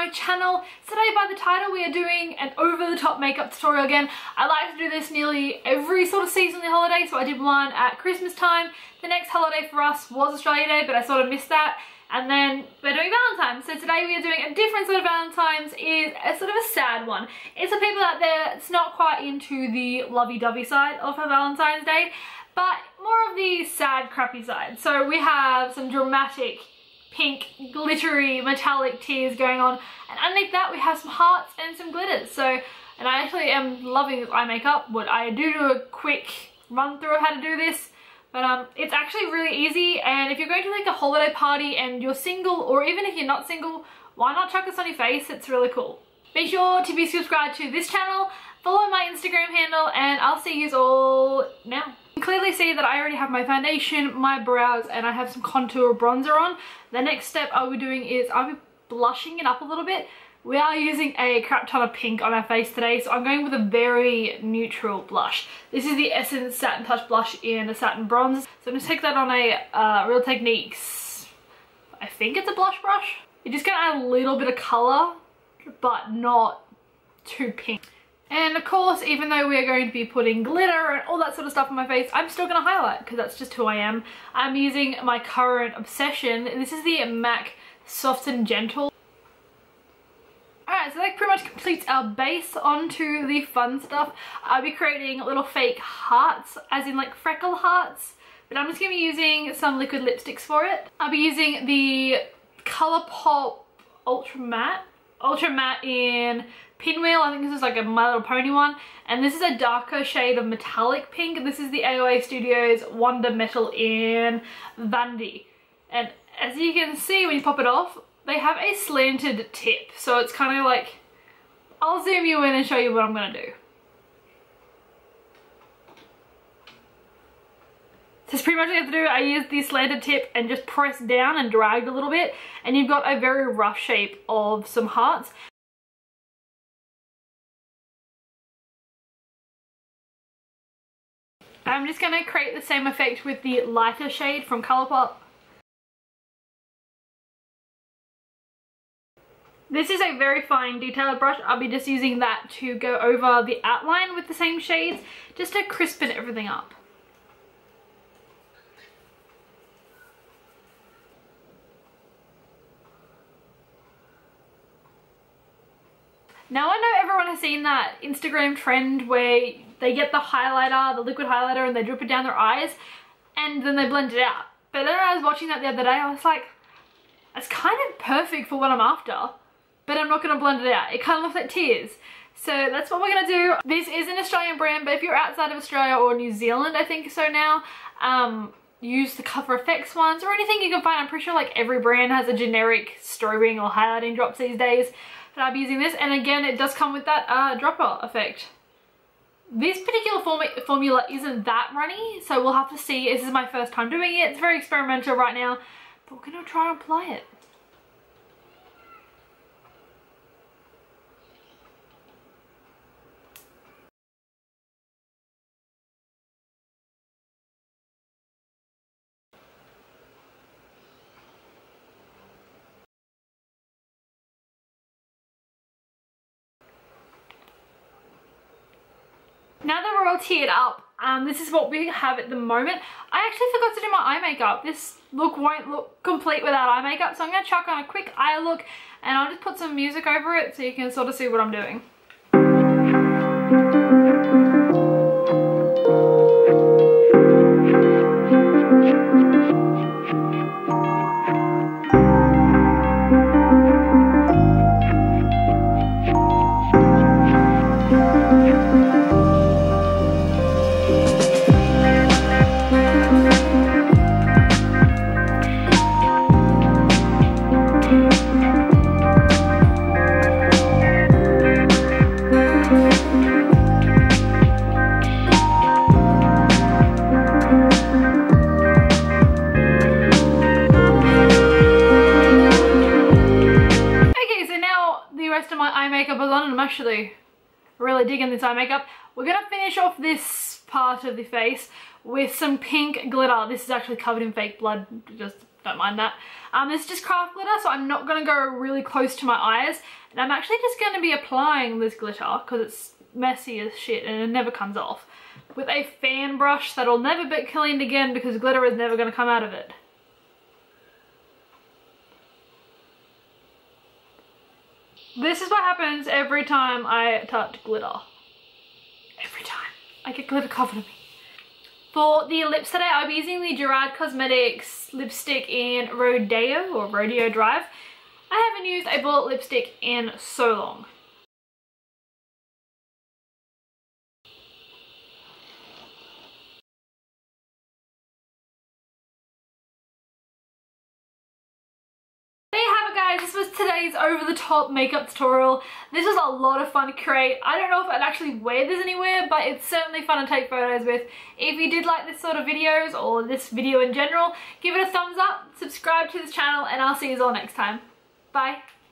my channel. Today by the title we are doing an over-the-top makeup tutorial again. I like to do this nearly every sort of seasonally holiday, so I did one at Christmas time. The next holiday for us was Australia Day, but I sort of missed that. And then we're doing Valentine's. So today we are doing a different sort of Valentine's. Is a sort of a sad one. It's for people out there that's not quite into the lovey-dovey side of her Valentine's Day, but more of the sad, crappy side. So we have some dramatic, pink, glittery, metallic tears going on. And underneath that we have some hearts and some glitters. So, and I actually am loving this eye makeup. But I do a quick run through of how to do this. But it's actually really easy, and if you're going to like a holiday party and you're single, or even if you're not single, why not chuck this on your face? It's really cool. Be sure to be subscribed to this channel, follow my Instagram handle, and I'll see you all now. You can clearly see that I already have my foundation, my brows, and I have some contour bronzer on. The next step I'll be doing is I'll be blushing it up a little bit. We are using a crap ton of pink on our face today, so I'm going with a very neutral blush. This is the Essence Satin Touch blush in a satin bronze. So I'm going to take that on a Real Techniques, I think it's a blush brush. You're just going to add a little bit of colour, but not too pink. And of course, even though we are going to be putting glitter and all that sort of stuff on my face, I'm still going to highlight because that's just who I am. I'm using my current obsession. This is the MAC Soft and Gentle. Alright, so that pretty much completes our base. Onto the fun stuff. I'll be creating little fake hearts, as in like freckle hearts, but I'm just going to be using some liquid lipsticks for it. I'll be using the Colourpop Ultra Matte in Pinwheel. I think this is like a My Little Pony one, and this is a darker shade of metallic pink. This is the AOA Studios Wonder Metal in Vandy, and as you can see when you pop it off, they have a slanted tip, so it's kind of like, I'll zoom you in and show you what I'm going to do. So it's pretty much what you have to do. I used the slanted tip and just pressed down and dragged a little bit, and you've got a very rough shape of some hearts. I'm just going to create the same effect with the lighter shade from Colourpop. This is a very fine detailed brush. I'll be just using that to go over the outline with the same shades, just to crispen everything up. Now I know everyone has seen that Instagram trend where they get the highlighter, the liquid highlighter, and they drip it down their eyes and then they blend it out. But then I was watching that the other day, I was like, that's kind of perfect for what I'm after. But I'm not going to blend it out. It kind of looks like tears. So that's what we're going to do. This is an Australian brand, but if you're outside of Australia or New Zealand, I think so now, use the Cover FX ones or anything you can find. I'm pretty sure like every brand has a generic strobing or highlighting drops these days. But I'll be using this, and again it does come with that dropper effect. This particular formula isn't that runny, so we'll have to see. This is my first time doing it. It's very experimental right now, but we're going to try and apply it. Now that we're all teared up, this is what we have at the moment. I actually forgot to do my eye makeup. This look won't look complete without eye makeup, so I'm going to chuck on a quick eye look and I'll just put some music over it so you can sort of see what I'm doing. I'm actually really digging this eye makeup. We're gonna finish off this part of the face with some pink glitter. This is actually covered in fake blood, just don't mind that. This is just craft glitter, so I'm not going to go really close to my eyes. And I'm actually just going to be applying this glitter because it's messy as shit and it never comes off, with a fan brush that'll never be cleaned again because glitter is never going to come out of it. This is what happens every time I touch glitter. Every time. I get glitter covered on me. For the lips today, I'll be using the Gerard Cosmetics lipstick in Rodeo, or Rodeo Drive. I haven't used a bullet lipstick in so long. There you have it, guys. This was today's over-the-top makeup tutorial. This was a lot of fun to create. I don't know if I'd actually wear this anywhere, but it's certainly fun to take photos with. If you did like this sort of videos, or this video in general, give it a thumbs up, subscribe to this channel, and I'll see you all next time. Bye.